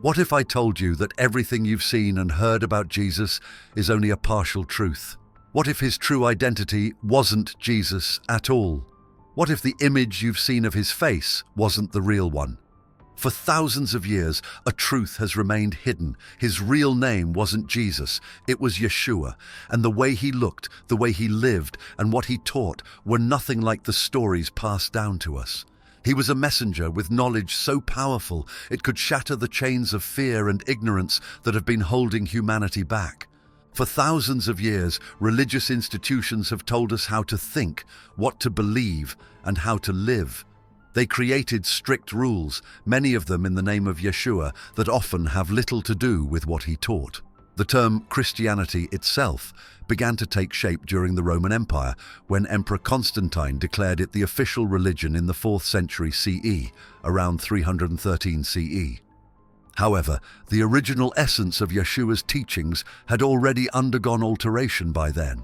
What if I told you that everything you've seen and heard about Jesus is only a partial truth? What if his true identity wasn't Jesus at all? What if the image you've seen of his face wasn't the real one? For thousands of years, a truth has remained hidden. His real name wasn't Jesus, it was Yeshua, and the way he looked, the way he lived, and what he taught were nothing like the stories passed down to us. He was a messenger with knowledge so powerful it could shatter the chains of fear and ignorance that have been holding humanity back. For thousands of years, religious institutions have told us how to think, what to believe, and how to live. They created strict rules, many of them in the name of Yeshua, that often have little to do with what he taught. The term Christianity itself began to take shape during the Roman Empire, when Emperor Constantine declared it the official religion in the 4th century CE, around 313 CE. However, the original essence of Yeshua's teachings had already undergone alteration by then.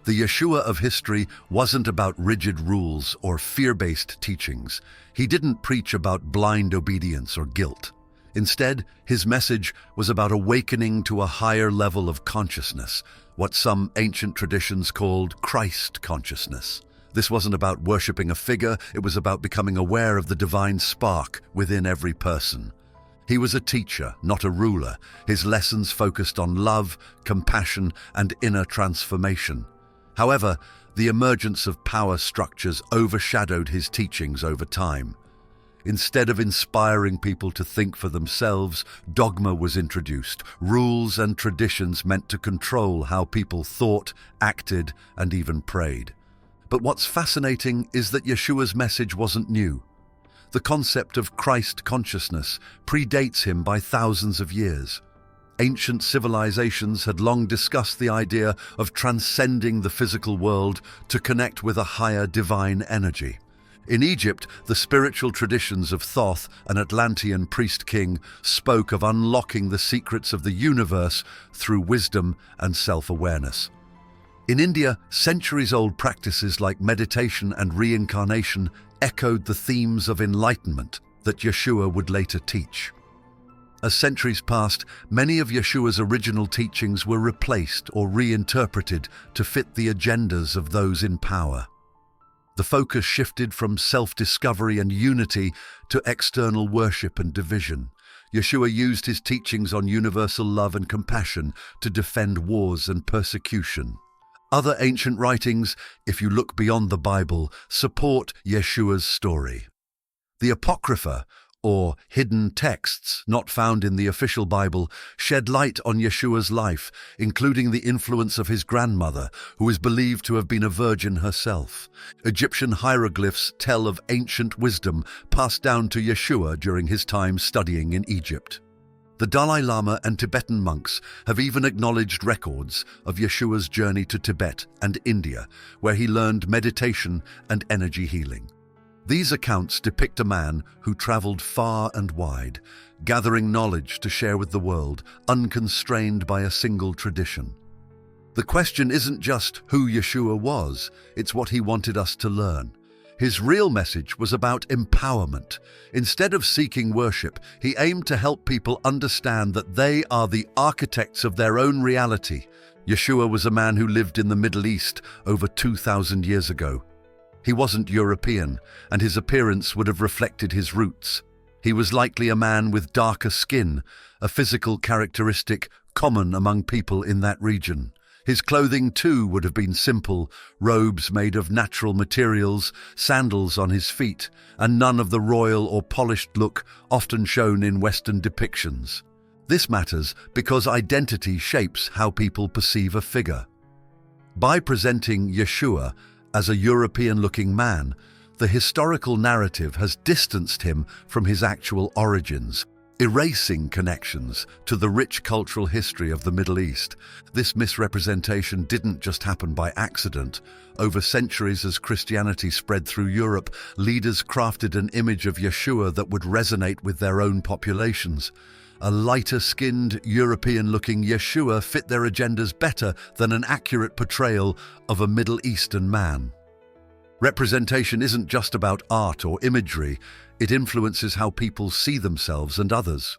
The Yeshua of history wasn't about rigid rules or fear-based teachings. He didn't preach about blind obedience or guilt. Instead, his message was about awakening to a higher level of consciousness, what some ancient traditions called Christ consciousness. This wasn't about worshipping a figure, it was about becoming aware of the divine spark within every person. He was a teacher, not a ruler. His lessons focused on love, compassion, and inner transformation. However, the emergence of power structures overshadowed his teachings over time. Instead of inspiring people to think for themselves, dogma was introduced. Rules and traditions meant to control how people thought, acted, and even prayed. But what's fascinating is that Yeshua's message wasn't new. The concept of Christ consciousness predates him by thousands of years. Ancient civilizations had long discussed the idea of transcending the physical world to connect with a higher divine energy. In Egypt, the spiritual traditions of Thoth, an Atlantean priest-king, spoke of unlocking the secrets of the universe through wisdom and self-awareness. In India, centuries-old practices like meditation and reincarnation echoed the themes of enlightenment that Yeshua would later teach. As centuries passed, many of Yeshua's original teachings were replaced or reinterpreted to fit the agendas of those in power. The focus shifted from self-discovery and unity to external worship and division. Yeshua used his teachings on universal love and compassion to defend wars and persecution. Other ancient writings, if you look beyond the Bible, support Yeshua's story. The Apocrypha, or hidden texts not found in the official Bible, shed light on Yeshua's life, including the influence of his grandmother, who is believed to have been a virgin herself. Egyptian hieroglyphs tell of ancient wisdom passed down to Yeshua during his time studying in Egypt. The Dalai Lama and Tibetan monks have even acknowledged records of Yeshua's journey to Tibet and India, where he learned meditation and energy healing. These accounts depict a man who traveled far and wide, gathering knowledge to share with the world, unconstrained by a single tradition. The question isn't just who Yeshua was, it's what he wanted us to learn. His real message was about empowerment. Instead of seeking worship, he aimed to help people understand that they are the architects of their own reality. Yeshua was a man who lived in the Middle East over 2,000 years ago. He wasn't European, and his appearance would have reflected his roots. He was likely a man with darker skin, a physical characteristic common among people in that region. His clothing, too, would have been simple, robes made of natural materials, sandals on his feet, and none of the royal or polished look often shown in Western depictions. This matters because identity shapes how people perceive a figure. By presenting Yeshua as a European-looking man, the historical narrative has distanced him from his actual origins, erasing connections to the rich cultural history of the Middle East. This misrepresentation didn't just happen by accident. Over centuries, as Christianity spread through Europe, leaders crafted an image of Yeshua that would resonate with their own populations. A lighter-skinned, European-looking Yeshua fit their agendas better than an accurate portrayal of a Middle Eastern man. Representation isn't just about art or imagery, it influences how people see themselves and others.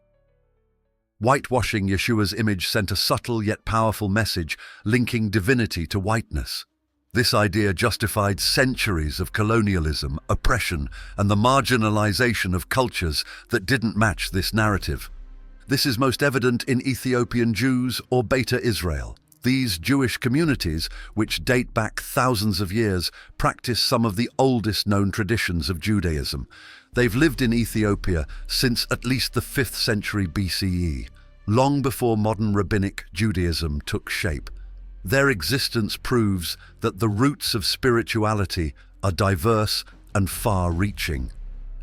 Whitewashing Yeshua's image sent a subtle yet powerful message linking divinity to whiteness. This idea justified centuries of colonialism, oppression, and the marginalization of cultures that didn't match this narrative. This is most evident in Ethiopian Jews or Beta Israel. These Jewish communities, which date back thousands of years, practice some of the oldest known traditions of Judaism. They've lived in Ethiopia since at least the 5th century BCE, long before modern rabbinic Judaism took shape. Their existence proves that the roots of spirituality are diverse and far-reaching.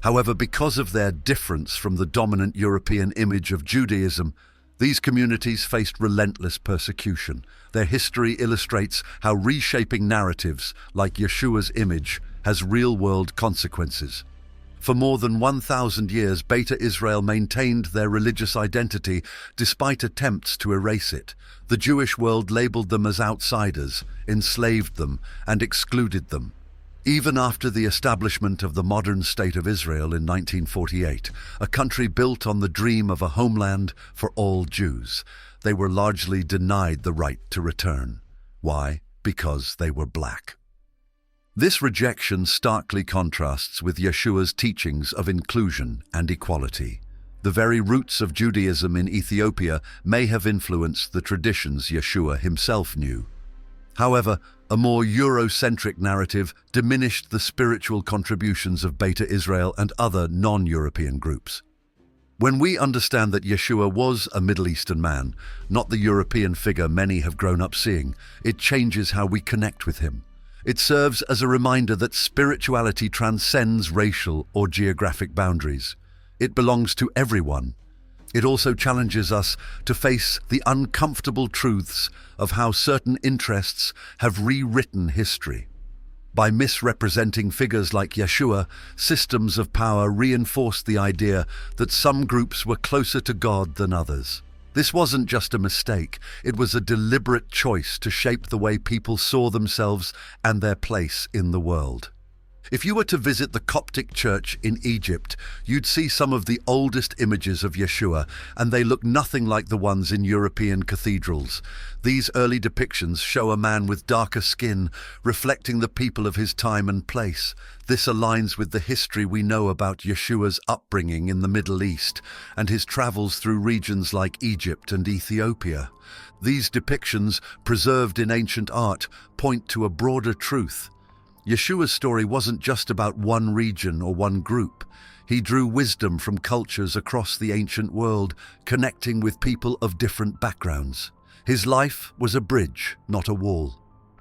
However, because of their difference from the dominant European image of Judaism, these communities faced relentless persecution. Their history illustrates how reshaping narratives, like Yeshua's image, has real-world consequences. For more than 1,000 years, Beta Israel maintained their religious identity despite attempts to erase it. The Jewish world labeled them as outsiders, enslaved them, and excluded them. Even after the establishment of the modern State of Israel in 1948, a country built on the dream of a homeland for all Jews, they were largely denied the right to return. Why? Because they were black. This rejection starkly contrasts with Yeshua's teachings of inclusion and equality. The very roots of Judaism in Ethiopia may have influenced the traditions Yeshua himself knew. However, a more Eurocentric narrative diminished the spiritual contributions of Beta Israel and other non-European groups. When we understand that Yeshua was a Middle Eastern man, not the European figure many have grown up seeing, it changes how we connect with him. It serves as a reminder that spirituality transcends racial or geographic boundaries. It belongs to everyone. It also challenges us to face the uncomfortable truths of how certain interests have rewritten history. By misrepresenting figures like Yeshua, systems of power reinforced the idea that some groups were closer to God than others. This wasn't just a mistake, it was a deliberate choice to shape the way people saw themselves and their place in the world. If you were to visit the Coptic church in Egypt, you'd see some of the oldest images of Yeshua, and they look nothing like the ones in European cathedrals. These early depictions show a man with darker skin, reflecting the people of his time and place. This aligns with the history we know about Yeshua's upbringing in the Middle East and his travels through regions like Egypt and Ethiopia. These depictions, preserved in ancient art, point to a broader truth. Yeshua's story wasn't just about one region or one group. He drew wisdom from cultures across the ancient world, connecting with people of different backgrounds. His life was a bridge, not a wall.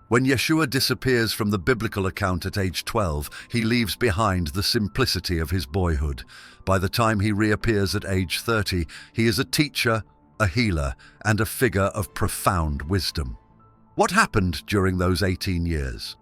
When Yeshua disappears from the biblical account at age 12, he leaves behind the simplicity of his boyhood. By the time he reappears at age 30, he is a teacher, a healer, and a figure of profound wisdom. What happened during those 18 years?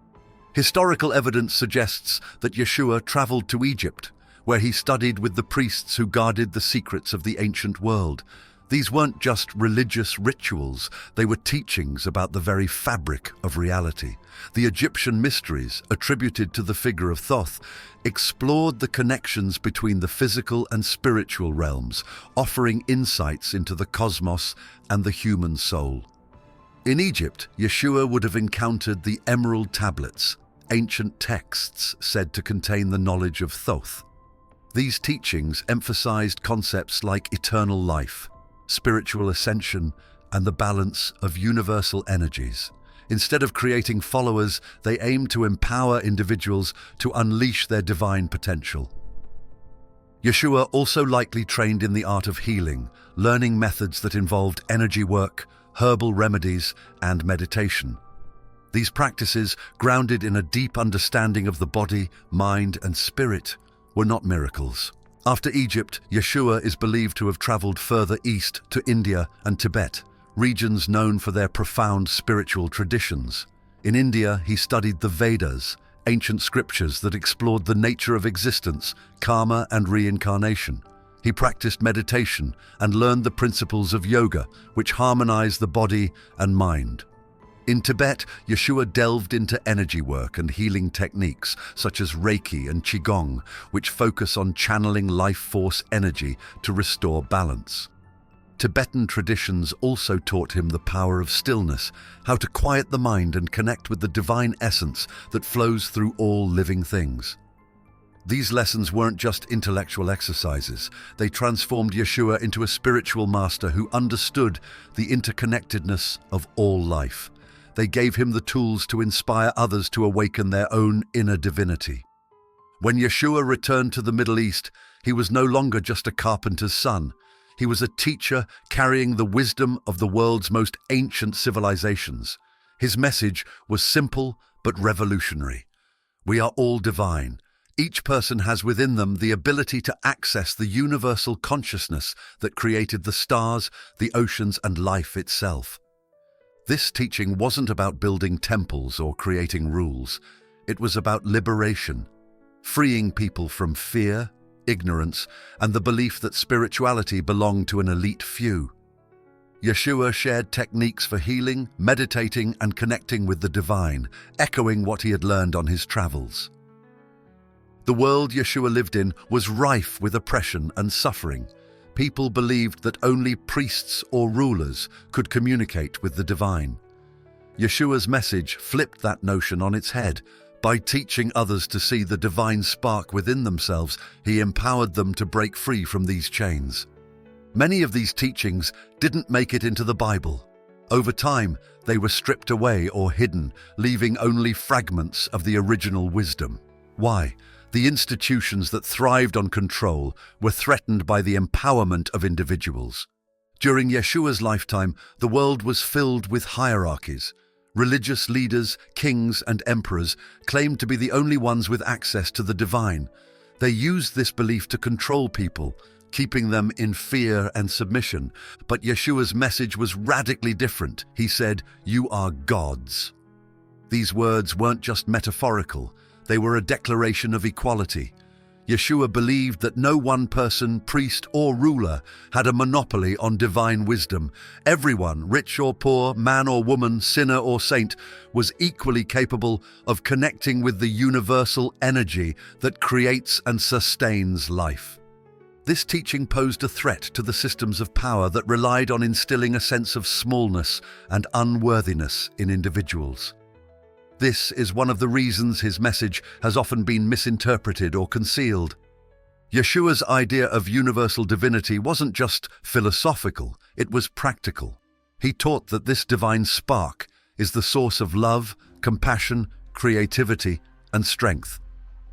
Historical evidence suggests that Yeshua traveled to Egypt, where he studied with the priests who guarded the secrets of the ancient world. These weren't just religious rituals, they were teachings about the very fabric of reality. The Egyptian mysteries, attributed to the figure of Thoth, explored the connections between the physical and spiritual realms, offering insights into the cosmos and the human soul. In Egypt, Yeshua would have encountered the Emerald Tablets, ancient texts said to contain the knowledge of Thoth. These teachings emphasized concepts like eternal life, spiritual ascension, and the balance of universal energies. Instead of creating followers, they aimed to empower individuals to unleash their divine potential. Yeshua also likely trained in the art of healing, learning methods that involved energy work, herbal remedies, and meditation. These practices, grounded in a deep understanding of the body, mind, and spirit, were not miracles. After Egypt, Yeshua is believed to have traveled further east to India and Tibet, regions known for their profound spiritual traditions. In India, he studied the Vedas, ancient scriptures that explored the nature of existence, karma, and reincarnation. He practiced meditation and learned the principles of yoga, which harmonize the body and mind. In Tibet, Yeshua delved into energy work and healing techniques such as Reiki and Qigong, which focus on channeling life force energy to restore balance. Tibetan traditions also taught him the power of stillness, how to quiet the mind and connect with the divine essence that flows through all living things. These lessons weren't just intellectual exercises. They transformed Yeshua into a spiritual master who understood the interconnectedness of all life. They gave him the tools to inspire others to awaken their own inner divinity. When Yeshua returned to the Middle East, he was no longer just a carpenter's son. He was a teacher carrying the wisdom of the world's most ancient civilizations. His message was simple but revolutionary. We are all divine. Each person has within them the ability to access the universal consciousness that created the stars, the oceans, and life itself. This teaching wasn't about building temples or creating rules. It was about liberation, freeing people from fear, ignorance, and the belief that spirituality belonged to an elite few. Yeshua shared techniques for healing, meditating, and connecting with the divine, echoing what he had learned on his travels. The world Yeshua lived in was rife with oppression and suffering. People believed that only priests or rulers could communicate with the divine. Yeshua's message flipped that notion on its head. By teaching others to see the divine spark within themselves, he empowered them to break free from these chains. Many of these teachings didn't make it into the Bible. Over time, they were stripped away or hidden, leaving only fragments of the original wisdom. Why? The institutions that thrived on control were threatened by the empowerment of individuals. During Yeshua's lifetime, the world was filled with hierarchies. Religious leaders, kings, and emperors claimed to be the only ones with access to the divine. They used this belief to control people, keeping them in fear and submission. But Yeshua's message was radically different. He said, "You are gods." These words weren't just metaphorical. They were a declaration of equality. Yeshua believed that no one person, priest, or ruler had a monopoly on divine wisdom. Everyone, rich or poor, man or woman, sinner or saint, was equally capable of connecting with the universal energy that creates and sustains life. This teaching posed a threat to the systems of power that relied on instilling a sense of smallness and unworthiness in individuals. This is one of the reasons his message has often been misinterpreted or concealed. Yeshua's idea of universal divinity wasn't just philosophical, it was practical. He taught that this divine spark is the source of love, compassion, creativity, and strength.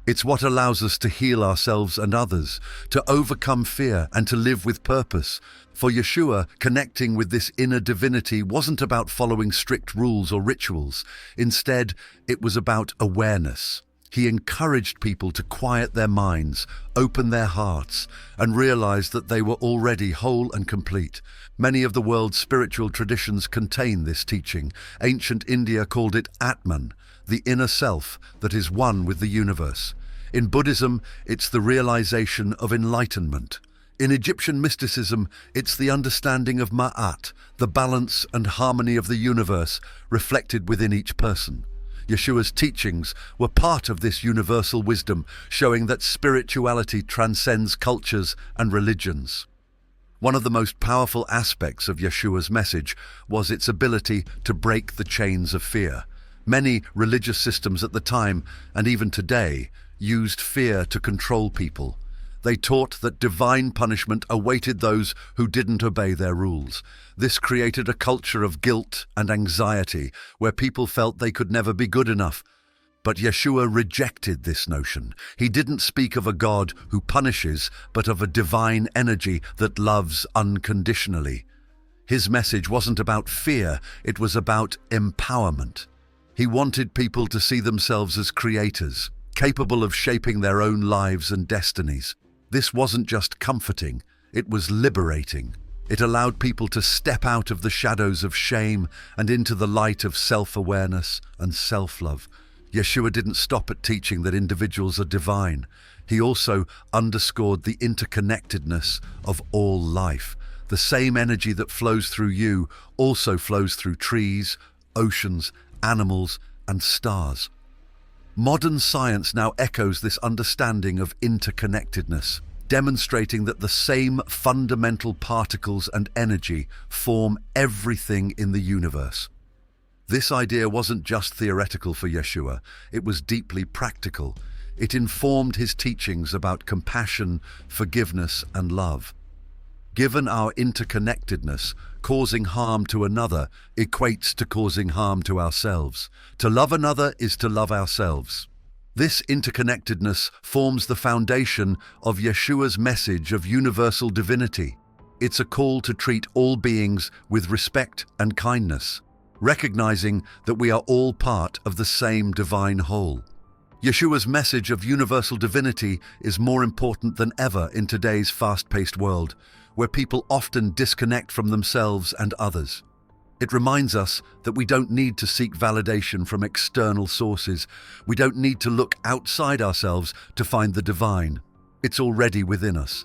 It's what allows us to heal ourselves and others, to overcome fear, and to live with purpose. For Yeshua, connecting with this inner divinity wasn't about following strict rules or rituals. Instead, it was about awareness. He encouraged people to quiet their minds, open their hearts, and realize that they were already whole and complete. Many of the world's spiritual traditions contain this teaching. Ancient India called it Atman, the inner self that is one with the universe. In Buddhism, it's the realization of enlightenment. In Egyptian mysticism, it's the understanding of Ma'at, the balance and harmony of the universe reflected within each person. Yeshua's teachings were part of this universal wisdom, showing that spirituality transcends cultures and religions. One of the most powerful aspects of Yeshua's message was its ability to break the chains of fear. Many religious systems at the time, and even today, used fear to control people. They taught that divine punishment awaited those who didn't obey their rules. This created a culture of guilt and anxiety, where people felt they could never be good enough. But Yeshua rejected this notion. He didn't speak of a God who punishes, but of a divine energy that loves unconditionally. His message wasn't about fear, it was about empowerment. He wanted people to see themselves as creators, capable of shaping their own lives and destinies. This wasn't just comforting, it was liberating. It allowed people to step out of the shadows of shame and into the light of self-awareness and self-love. Yeshua didn't stop at teaching that individuals are divine. He also underscored the interconnectedness of all life. The same energy that flows through you also flows through trees, oceans, animals, and stars. Modern science now echoes this understanding of interconnectedness. demonstrating that the same fundamental particles and energy form everything in the universe. This idea wasn't just theoretical for Yeshua, it was deeply practical. It informed his teachings about compassion, forgiveness, and love. Given our interconnectedness, causing harm to another equates to causing harm to ourselves. To love another is to love ourselves. This interconnectedness forms the foundation of Yeshua's message of universal divinity. It's a call to treat all beings with respect and kindness, recognizing that we are all part of the same divine whole. Yeshua's message of universal divinity is more important than ever in today's fast-paced world, where people often disconnect from themselves and others. It reminds us that we don't need to seek validation from external sources. We don't need to look outside ourselves to find the divine. It's already within us.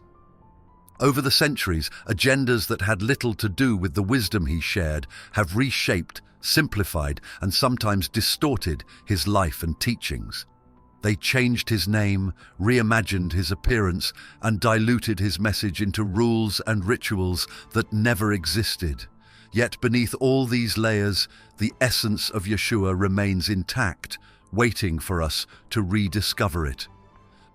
Over the centuries, agendas that had little to do with the wisdom he shared have reshaped, simplified, and sometimes distorted his life and teachings. They changed his name, reimagined his appearance, and diluted his message into rules and rituals that never existed. Yet beneath all these layers, the essence of Yeshua remains intact, waiting for us to rediscover it.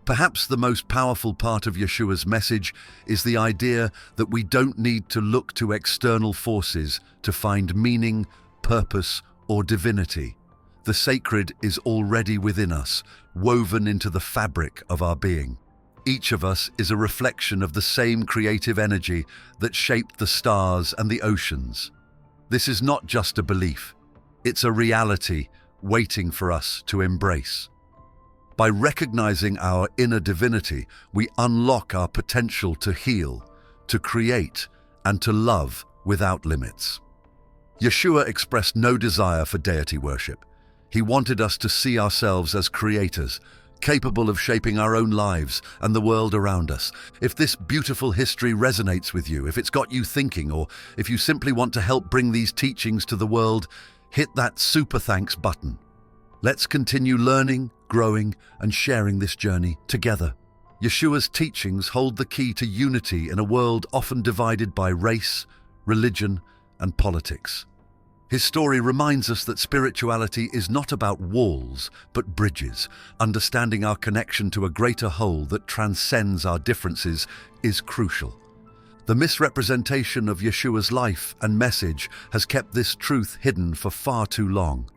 Perhaps the most powerful part of Yeshua's message is the idea that we don't need to look to external forces to find meaning, purpose, or divinity. The sacred is already within us, woven into the fabric of our being. Each of us is a reflection of the same creative energy that shaped the stars and the oceans. This is not just a belief, it's a reality waiting for us to embrace. By recognizing our inner divinity, we unlock our potential to heal, to create, and to love without limits. Yeshua expressed no desire for deity worship. He wanted us to see ourselves as creators, capable of shaping our own lives and the world around us. If this beautiful history resonates with you, if it's got you thinking, or if you simply want to help bring these teachings to the world, hit that super thanks button. Let's continue learning, growing, and sharing this journey together. Yeshua's teachings hold the key to unity in a world often divided by race, religion, and politics. His story reminds us that spirituality is not about walls, but bridges. Understanding our connection to a greater whole that transcends our differences is crucial. The misrepresentation of Yeshua's life and message has kept this truth hidden for far too long.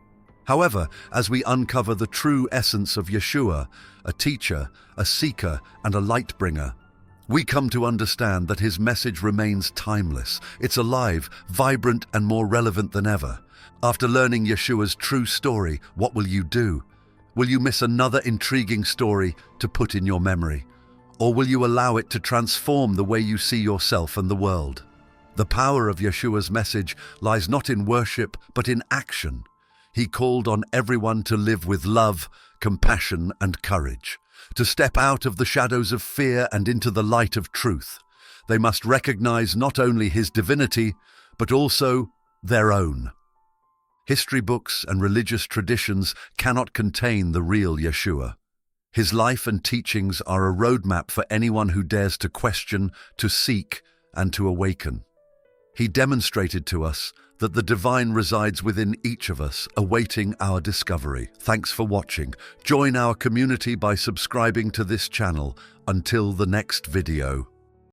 However, as we uncover the true essence of Yeshua, a teacher, a seeker, and a light bringer, we come to understand that his message remains timeless. It's alive, vibrant, and more relevant than ever. After learning Yeshua's true story, what will you do? Will you miss another intriguing story to put in your memory? Or will you allow it to transform the way you see yourself and the world? The power of Yeshua's message lies not in worship, but in action. He called on everyone to live with love, compassion, and courage, to step out of the shadows of fear and into the light of truth. They must recognize not only his divinity, but also their own. History books and religious traditions cannot contain the real Yeshua. His life and teachings are a roadmap for anyone who dares to question, to seek, and to awaken. He demonstrated to us that the divine resides within each of us, awaiting our discovery. Thanks for watching. Join our community by subscribing to this channel. Until the next video.